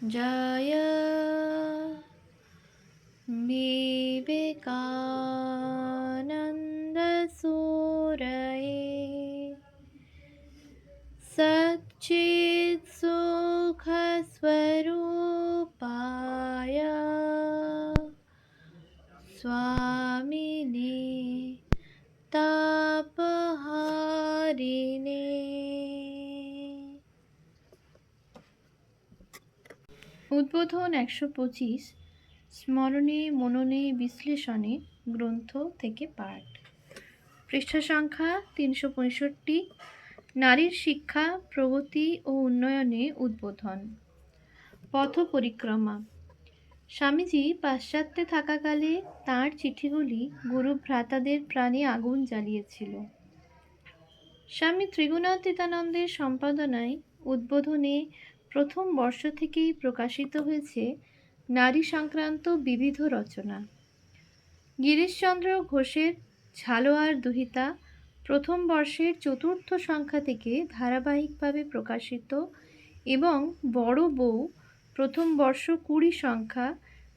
जय विवेकानन्द सूरये सच्चित्सुखस्वरूपाय स्वामिने तापहारिणे। উদ্বোধন ১২৫ স্মরণে মননে বিশ্লেষণে গ্রন্থ থেকে পাঠ। পৃষ্ঠা সংখ্যা ৩৬৫। নারীর শিক্ষা, প্রগতি ও উন্নয়নে উদ্বোধন। পথ পরিক্রমা। স্বামীজি পাশ্চাত্যে থাকাকালে তাঁর চিঠিগুলি গুরু ভ্রাতাদের প্রাণে আগুন জ্বালিয়েছিল। স্বামী ত্রিগুণাতীতানন্দের সম্পাদনায় উদ্বোধনে প্রথম বর্ষ থেকেই প্রকাশিত হয়েছে নারী সংক্রান্ত বিবিধ রচনা। গিরিশচন্দ্র ঘোষের ঝালোয়ার দুহিতা প্রথম বর্ষের চতুর্থ সংখ্যা থেকে ধারাবাহিকভাবে প্রকাশিত এবং বড় বউ প্রথম বর্ষ ২০ সংখ্যা,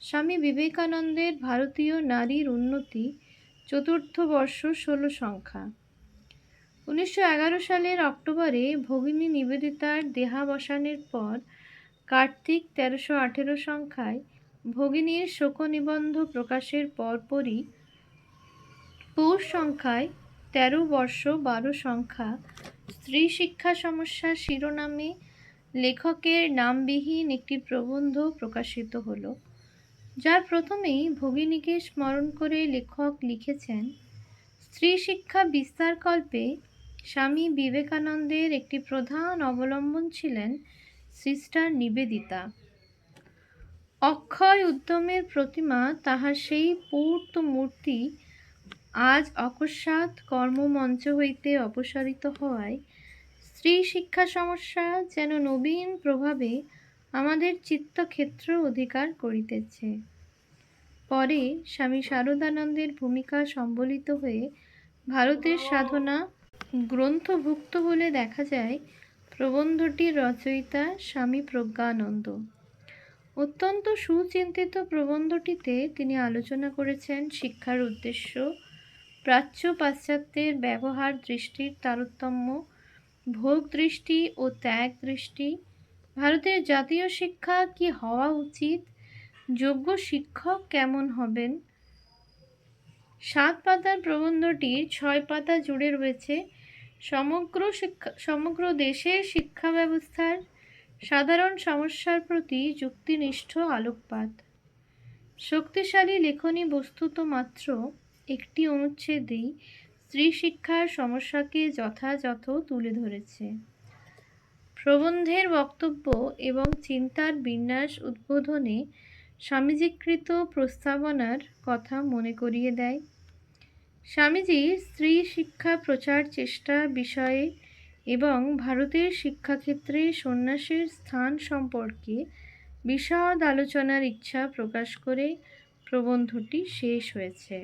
স্বামী বিবেকানন্দের ভারতীয় নারীর উন্নতি চতুর্থ বর্ষ ১৬ সংখ্যা। ১৯১১ সালের অক্টোবরে ভগিনী নিবেদিতার দেহাবসানের পর কার্তিক ১৩১৮ সংখ্যায় ভগিনীর শোকনিবন্ধ প্রকাশের পরপরই পৌষ সংখ্যায় ১৩ বর্ষ ১২ সংখ্যা স্ত্রী শিক্ষা সমস্যা শিরোনামে লেখকের নামবিহীন একটি প্রবন্ধ প্রকাশিত হল, যার প্রথমেই ভগিনীকে স্মরণ করে লেখক লিখেছেন, স্ত্রী শিক্ষা বিস্তারকল্পে স্বামী বিবেকানন্দের একটি প্রধান অবলম্বন ছিলেন সিস্টার নিবেদিতা। অক্ষয় উদ্যমের প্রতিমা তাহার সেই পূর্ত মূর্তি আজ অকস্মাৎ কর্মমঞ্চ হইতে অপসারিত হওয়ায় স্ত্রী শিক্ষা সমস্যা যেন নবীন প্রভাবে আমাদের চিত্তক্ষেত্র অধিকার করিতেছে। পরে স্বামী শারদানন্দের ভূমিকা সম্বলিত হয়ে ভারতের সাধনা গ্রন্থভুক্ত বলে দেখা যায় প্রবন্ধটির রচয়িতা স্বামী প্রজ্ঞানন্দ। অত্যন্ত সুচিন্তিত প্রবন্ধটিতে তিনি আলোচনা করেছেন শিক্ষার উদ্দেশ্য, প্রাচ্য পাশ্চাত্যের ব্যবহার দৃষ্টির তারতম্য, ভোগ দৃষ্টি ও ত্যাগ দৃষ্টি, ভারতের জাতীয় শিক্ষা কি হওয়া উচিত, যোগ্য শিক্ষক কেমন হবেন। ৭ পাতার প্রবন্ধটির ৬ পাতা জুড়ে রয়েছে সমগ্র দেশের শিক্ষা ব্যবস্থার সাধারণ সমস্যার প্রতি যুক্তিনিষ্ঠ আলোকপাত। শক্তিশালী লেখনী বস্তুত মাত্র একটি অনুচ্ছেদেই স্ত্রী শিক্ষার সমস্যাকে যথাযথ তুলে ধরেছে। প্রবন্ধের বক্তব্য এবং চিন্তার বিন্যাস উদ্বোধনে স্বামীজীকৃত প্রস্তাবনার কথা মনে করিয়ে দেয়। স্বামীজি স্ত্রী শিক্ষা প্রচার চেষ্টা বিষয়ে এবং ভারতের শিক্ষাক্ষেত্রে সন্ন্যাসের স্থান সম্পর্কে বিশদ আলোচনার ইচ্ছা প্রকাশ করে প্রবন্ধটি শেষ হয়েছে।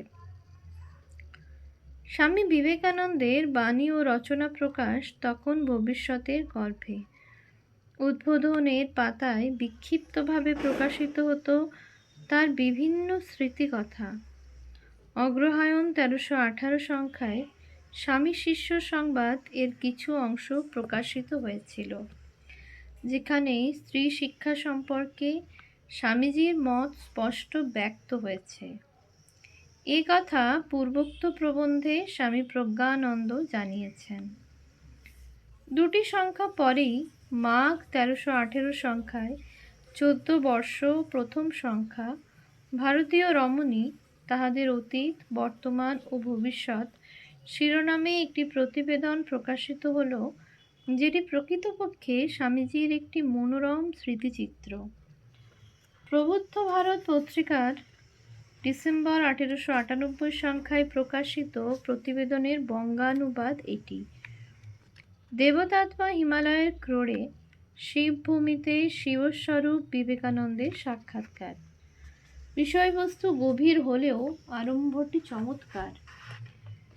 স্বামী বিবেকানন্দের বাণী ও রচনা প্রকাশ তখন ভবিষ্যতের গর্ভে। উদ্বোধনের পাতায় বিক্ষিপ্তভাবে প্রকাশিত হতো তার বিভিন্ন স্মৃতিকথা। অগ্রহায়ণ ১৩১৮ সংখ্যায় স্বামী শিষ্য সংবাদ এর কিছু অংশ প্রকাশিত হয়েছিল, যেখানে স্ত্রী শিক্ষা সম্পর্কে স্বামীজির মত স্পষ্ট ব্যক্ত হয়েছে। এ কথা পূর্বোক্ত প্রবন্ধে স্বামী প্রজ্ঞানন্দ জানিয়েছেন। দুটি সংখ্যা পরেই মাঘ ১৩১৮ সংখ্যায় ১৪ বর্ষ প্রথম সংখ্যা ভারতীয় রমণী তাহাদের অতীত, বর্তমান ও ভবিষ্যৎ শিরোনামে একটি প্রতিবেদন প্রকাশিত হল, যেটি প্রকৃতপক্ষে স্বামীজির একটি মনোরম স্মৃতিচিত্র। প্রবুদ্ধ ভারত পত্রিকার ডিসেম্বর ১৮৯৮ সংখ্যায় প্রকাশিত প্রতিবেদনের বঙ্গানুবাদ এটি। দেবতাত্মা হিমালয়ের ক্রোড়ে শিবভূমিতে শিবস্বরূপ বিবেকানন্দের সাক্ষাৎকার। বিষয়বস্তু গভীর হলেও আরম্ভটি চমৎকার।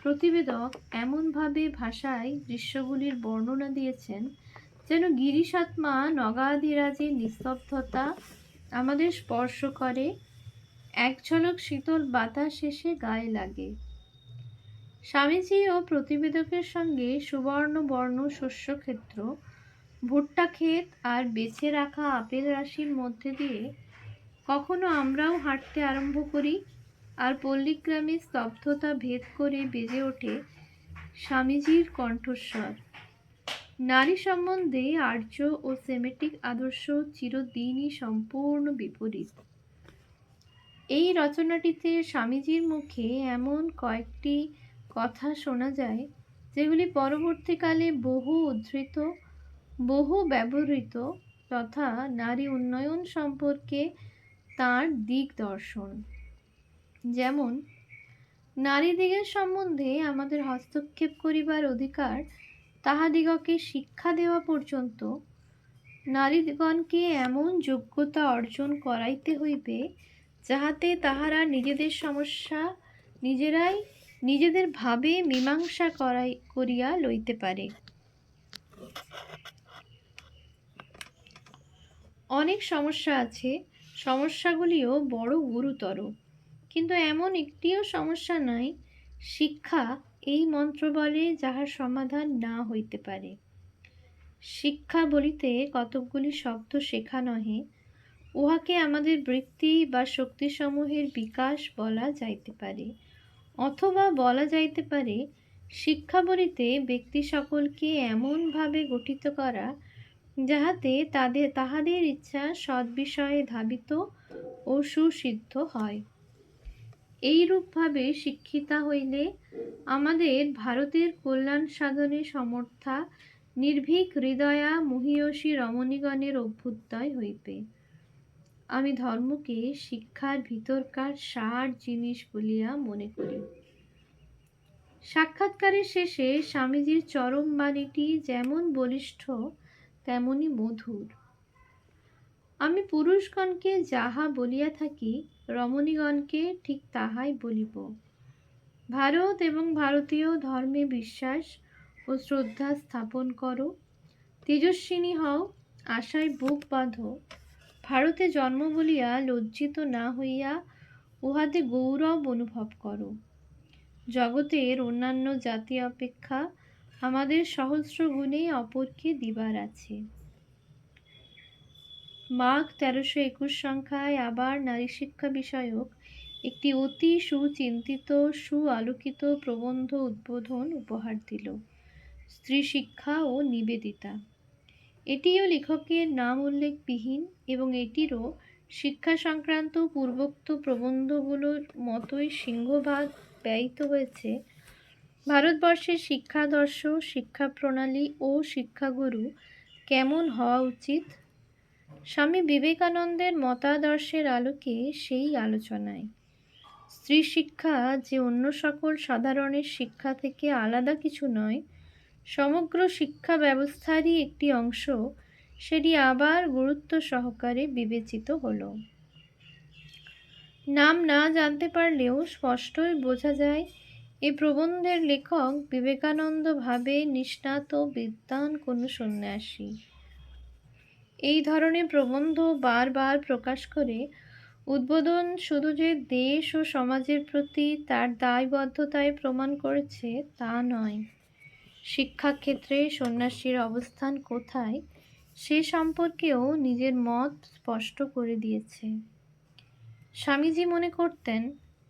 প্রতিবেদক এমনভাবে ভাষায় দৃশ্যগুলির বর্ণনা দিয়েছেন যেন গিরিশাত্মা নগাধিরাজের নিস্তব্ধতা আমাদের স্পর্শ করে, এক ঝলক শীতল বাতাস এসে গায়ে লাগে। স্বামীজি ও প্রতিবেদকের সঙ্গে সুবর্ণ বর্ণ শস্যক্ষেত্র, ভুট্টা ক্ষেত আর বেছে রাখা আপেল রাশির মধ্যে দিয়ে কখনো আমরাও হাঁটতে আরম্ভ করি, আর পল্লীগ্রামে স্তব্ধতা ভেদ করে বেজে ওঠে স্বামীজির কণ্ঠস্বর। নারী সম্বন্ধে আর্য ও সেমেটিক আদর্শ চিরদিনই সম্পূর্ণ বিপরীত। এই রচনাটিতে স্বামীজির মুখে এমন কয়েকটি কথা শোনা যায় যেগুলি পরবর্তীকালে বহু উদ্ধৃত, বহু ব্যবহৃত তথা নারী উন্নয়ন সম্পর্কে তাঁর দিগদর্শন। যেমন, নারীদিগের সম্বন্ধে আমাদের হস্তক্ষেপ করিবার অধিকার তাহাদিগকে শিক্ষা দেওয়া পর্যন্ত, নারীগণকে এমন যোগ্যতা অর্জন করাইতে হইবে যাহাতে তাহারা নিজেদের সমস্যা নিজেরাই নিজেদের ভাবে মীমাংসা করিয়া লইতে পারে। অনেক সমস্যা আছে, সমস্যাগুলিও বড় গুরুতর, কিন্তু এমন একটিও সমস্যা নাই শিক্ষা এই মন্ত্রবলে যাহার সমাধান না হইতে পারে। শিক্ষা বলিতে কতকগুলি শব্দ শেখা নহে, উহাকে আমাদের বৃত্তি বা শক্তিসমূহের বিকাশ বলা যাইতে পারে, অথবা বলা যাইতে পারে শিক্ষা বলিতে ব্যক্তি সকলকে এমনভাবে গঠিত করা যাহাতে তাহাদের ইচ্ছা সদ্বিষয়ে ধাবিত ও সুসিদ্ধ হয়। এইরূপভাবে শিক্ষিতা হইলে আমাদের ভারতের কল্যাণ সাধনে সমর্থা নির্ভীক হৃদয়া মহীয়সী রমণীগণের অভ্যুদয় হইবে। আমি ধর্মকে শিক্ষার ভিতরকার সার জিনিস বলিয়া মনে করি। সাক্ষাৎকারের শেষে স্বামীজির চরম বাণীটি যেমন বলিষ্ঠ তেমনি মধুর। আমি পুরুষগণকে যাহা বলিয়া থাকি, রমণীগণকে ঠিক তাহাই বলিব। ভারত এবং ভারতীয় ধর্মে বিশ্বাস ও শ্রদ্ধা স্থাপন করো, তেজস্বিনী হও, আশায় বুক বাঁধো, ভারতে জন্ম বলিয়া লজ্জিত না হইয়া উহাতে গৌরব অনুভব করো। জগতের অন্যান্য জাতি অপেক্ষা আমাদের সহস্র গুণে অপরকে দিবার আছে। মাঘ 1321 সংখ্যায় আবার নারী শিক্ষা বিষয়ক একটি অতি সুচিন্তিত সুআলোকিত প্রবন্ধ উদ্বোধন উপহার দিল, স্ত্রী শিক্ষা ও নিবেদিতা। এটিও লেখকের নাম উল্লেখবিহীন এবং এটিরও শিক্ষা সংক্রান্ত পূর্বোক্ত প্রবন্ধগুলোর মতোই সিংহভাগ ব্যয়িত হয়েছে ভারতবর্ষের শিক্ষাদর্শ, শিক্ষা প্রণালী ও শিক্ষাগুরু কেমন হওয়া উচিত, স্বামী বিবেকানন্দের মতাদর্শের আলোকে সেই আলোচনায়। স্ত্রী শিক্ষা যে অন্য সকল সাধারণের শিক্ষা থেকে আলাদা কিছু নয়, সমগ্র শিক্ষা ব্যবস্থারই একটি অংশ, সেটি আবার গুরুত্ব সহকারে বিবেচিত হল। নাম না জানতে পারলেও স্পষ্টই বোঝা যায় এ প্রবন্ধের লেখক বিবেকানন্দ ভাবে নিষ্ণাত বিদ্বান কোনো সন্ন্যাসী। এই ধরনের প্রবন্ধ বারবার প্রকাশ করে উদ্বোধন শুধু যে দেশ ও সমাজের প্রতি তার দায়বদ্ধতায় প্রমাণ করেছে তা নয়, শিক্ষাক্ষেত্রে সন্ন্যাসীর অবস্থান কোথায় সে সম্পর্কেও নিজের মত স্পষ্ট করে দিয়েছে। স্বামীজি মনে করতেন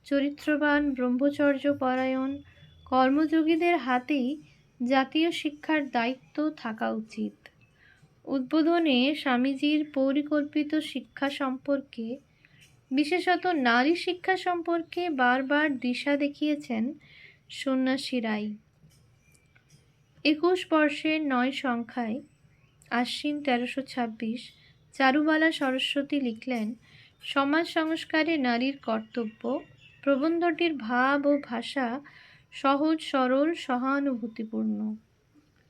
চরিত্রবান ব্রহ্মচর্য পরায়ণ কর্মযোগীদের হাতেই জাতীয় শিক্ষার দায়িত্ব থাকা উচিত। উদ্বোধনে স্বামীজির পরিকল্পিত শিক্ষা সম্পর্কে, বিশেষত নারী শিক্ষা সম্পর্কে বারবার দিশা দেখিয়েছেন সন্ন্যাসীরাই। 21 বর্ষের 9 সংখ্যায় আশ্বিন 1326 চারুবালা সরস্বতী লিখলেন, সমাজ সংস্কারে নারীর কর্তব্য। প্রবন্ধটির ভাব ও ভাষা সহজ সরল সহানুভূতিপূর্ণ।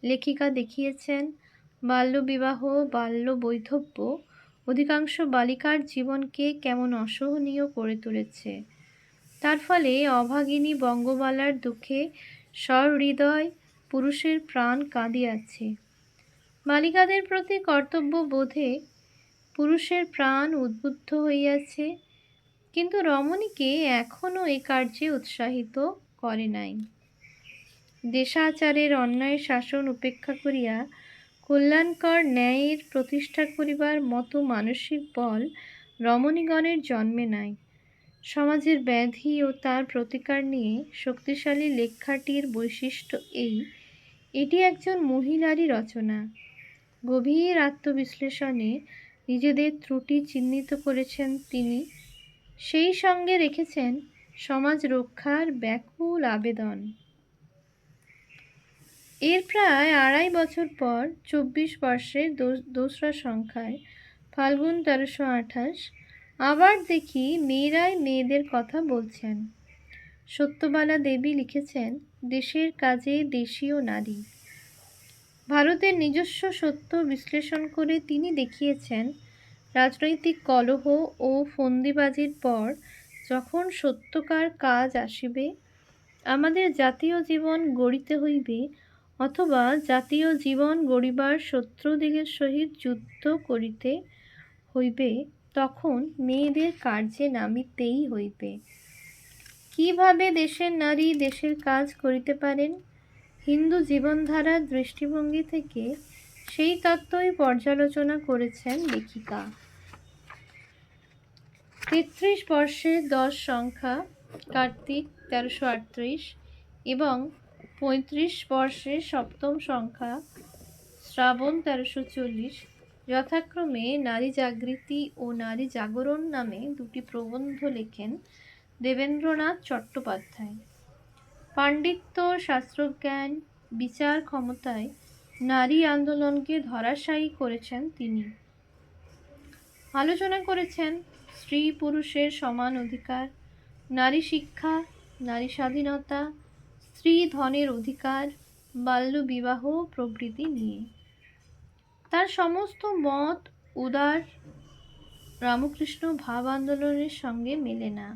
লেখিকা দেখিয়েছেন বাল্যবিবাহ, বাল্য বৈধব্য অধিকাংশ বালিকার জীবনকে কেমন অসহনীয় করে তুলেছে। তার ফলে অভাগিনী বঙ্গমালার দুঃখে সহৃদয় পুরুষের প্রাণ কাঁদিয়াছে। বালিকাদের প্রতি কর্তব্য বোধে পুরুষের প্রাণ উদ্বুদ্ধ হইয়াছে, কিন্তু রমণীকে এখনও এ কার্যে উৎসাহিত করে নাই। দেশাচারের অন্যায় শাসন উপেক্ষা করিয়া কল্যাণকর ন্যায়ের প্রতিষ্ঠা করিবার মতো মানসিক বল রমণীগণের জন্মে নাই। সমাজের ব্যাধি ও তার প্রতিকার নিয়ে শক্তিশালী লেখাটির বৈশিষ্ট্য এটি একজন মহিলারই রচনা। গভীর আত্মবিশ্লেষণে নিজেদের ত্রুটি চিহ্নিত করেছেন তিনি, সেই সঙ্গে রেখেছেন সমাজ রক্ষার ব্যাকুল আবেদন। এর প্রায় 2.5 বছর পর 24 বর্ষের দোসরা সংখ্যায় ফাল্গুন 1328 আবার দেখি মেয়েরাই মেয়েদের কথা বলছেন। সত্যবালা দেবী লিখেছেন, দেশের কাজে দেশীয় নারী। ভারতের নিজস্ব সত্য বিশ্লেষণ করে তিনি দেখিয়েছেন, রাজনৈতিক কলহ ও ফন্দিবাজির পর যখন সত্যকার কাজ আসিবে, আমাদের জাতীয় জীবন গড়িতে হইবে, অথবা জাতীয় জীবন গড়িবার শত্রুদিগের সহিত যুদ্ধ করিতে হইবে, তখন মেয়েদের কার্যে নামিতেই হইবে। কিভাবে দেশের নারী দেশের কাজ করিতে পারেন, হিন্দু জীবনধারার দৃষ্টিভঙ্গি থেকে সেই তত্ত্বই পর্যালোচনা করেছেন লেখিকা। 33 বর্ষের 10 সংখ্যা কার্তিক 1338 এবং 35 বর্ষের 7ম সংখ্যা শ্রাবণ 1340 যথাক্রমে নারী জাগৃতি ও নারী জাগরণ নামে দুটি প্রবন্ধ লেখেন দেবেন্দ্রনাথ চট্টোপাধ্যায়। পাণ্ডিত্য, শাস্ত্রজ্ঞান, বিচার ক্ষমতায় নারী আন্দোলনকে ধরাশায়ী করেছেন তিনি। আলোচনা করেছেন স্ত্রী পুরুষের সমান অধিকার, নারী শিক্ষা, নারী স্বাধীনতা, স্ত্রী ধনের অধিকার, বাল্যবিবাহ প্রভৃতি নিয়ে। তার সমস্ত মত উদার রামকৃষ্ণ ভাব আন্দোলনের সঙ্গে মেলে না,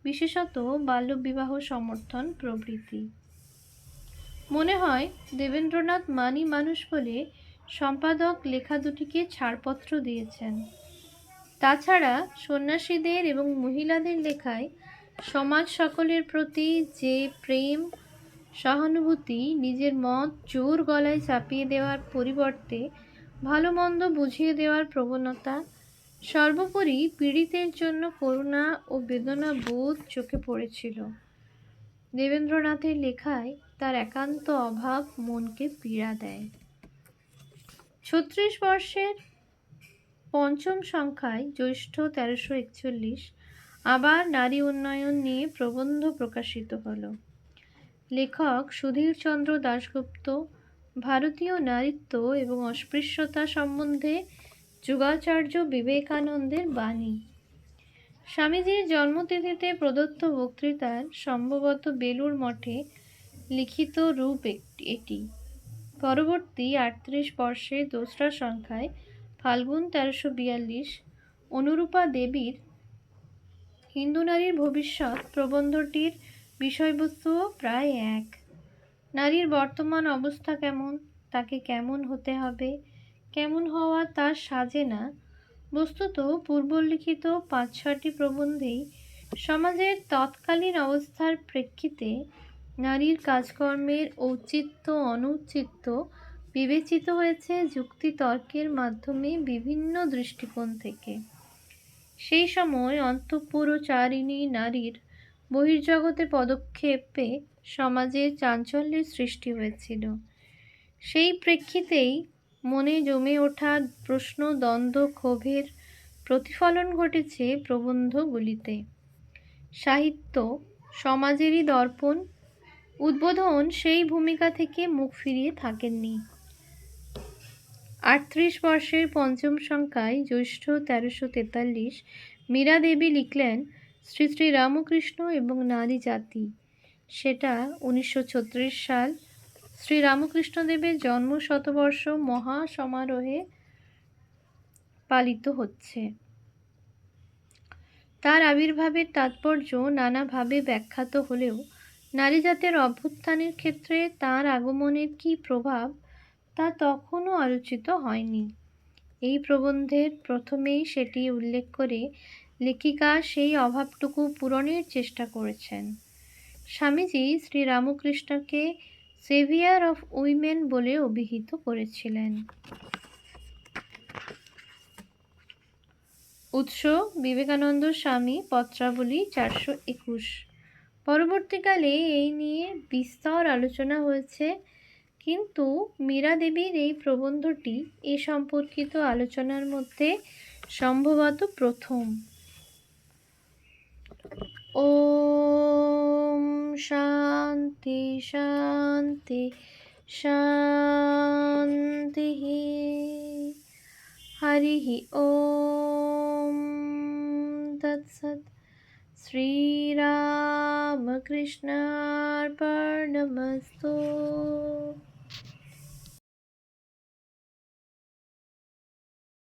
বিশেষত বাল্যবিবাহ সমর্থন প্রভৃতি। মনে হয় দেবেন্দ্রনাথ মানি মানুষ বলে সম্পাদক লেখা দুটিকে ছাড়পত্র দিয়েছেন। তাছাড়া সন্ন্যাসীদের এবং মহিলাদের লেখায় সমাজ সকলের প্রতি যে প্রেম, সহানুভূতি, নিজের মত জোর গলায় চাপিয়ে দেওয়ার পরিবর্তে ভালো মন্দ বুঝিয়ে দেওয়ার প্রবণতা, সর্বোপরি পীড়িতের জন্য করুণা ও বেদনা বোধ চোখে পড়েছিল। দেবেন্দ্রনাথের লেখায় তার একান্ত অভাব মনকে পীড়া দেয়। 36 বর্ষের 5ম সংখ্যায় জ্যৈষ্ঠ 1341 আবার নারী উন্নয়ন নিয়ে প্রবন্ধ প্রকাশিত হল। লেখক সুধীরচন্দ্র দাশগুপ্ত ভারতীয় নারীত্ব এবং অস্পৃশ্যতা সম্বন্ধে যুগাচার্য বিবেকানন্দের বাণী। স্বামীজির জন্মতিথিতে প্রদত্ত বক্তৃতার সম্ভবত বেলুড় মঠে লিখিত রূপ এটি। পরবর্তী 38 বর্ষে 2রা সংখ্যায় ফাল্গুন 1342 অনুরূপা দেবীর হিন্দু নারীর ভবিষ্যৎ প্রবন্ধটির বিষয়বস্তুও প্রায় এক। নারীর বর্তমান অবস্থা কেমন, তাকে কেমন হতে হবে, কেমন হওয়া তার সাজে না। বস্তুত পূর্বলিখিত 5-6টি প্রবন্ধেই সমাজের তৎকালীন অবস্থার প্রেক্ষিতে নারীর কাজকর্মের ঔচিত্য অনুচিত্য বিবেচিত হয়েছে যুক্তিতর্কের মাধ্যমে বিভিন্ন দৃষ্টিকোণ থেকে। সেই সময় অন্তঃপুরচারিণী নারীর বহির্জগতে পদক্ষেপে সমাজে চাঞ্চল্যের সৃষ্টি হয়েছিল। সেই প্রেক্ষিতেই মনে জমে ওঠা প্রশ্ন, দ্বন্দ্ব, ক্ষোভের প্রতিফলন ঘটেছে প্রবন্ধগুলিতে। সাহিত্য সমাজেরই দর্পণ, উদ্বোধন সেই ভূমিকা থেকে মুখ ফিরিয়ে থাকেননি। 38 বর্ষের 5ম সংখ্যায় জ্যৈষ্ঠ 1343 মীরা দেবী লিখলেন শ্রী শ্রী রামকৃষ্ণ এবং নারী জাতি। সেটা 1936 সাল। শ্রী রামকৃষ্ণদেবের জন্ম শতবর্ষ মহা সমারোহে পালিত হচ্ছে। তার আবির্ভাবের তাৎপর্য নানাভাবে ব্যাখ্যাত হলেও নারী জাতের অভ্যুত্থানের ক্ষেত্রে তাঁর আগমনের কী প্রভাব তা তখনও আলোচিত হয়নি। এই প্রবন্ধের প্রথমেই সেটি উল্লেখ করে লেখিকা সেই অভাবটুকু পূরণের চেষ্টা করেছেন। স্বামীজি শ্রীরামকৃষ্ণকে সেভিয়ার অফ উইমেন বলে অভিহিত করেছিলেন। উৎস বিবেকানন্দ স্বামী পত্রাবলী 421। পরবর্তীকালে এই নিয়ে বিস্তর আলোচনা হয়েছে, কিন্তু মীরা দেবীর এই প্রবন্ধটি এ সম্পর্কিত আলোচনার মধ্যে সম্ভবত প্রথম। ওম শান্তি শান্তি শান্তি। হরি ওম তৎসৎ। শ্রীরামকৃষ্ণার্পণমস্তু।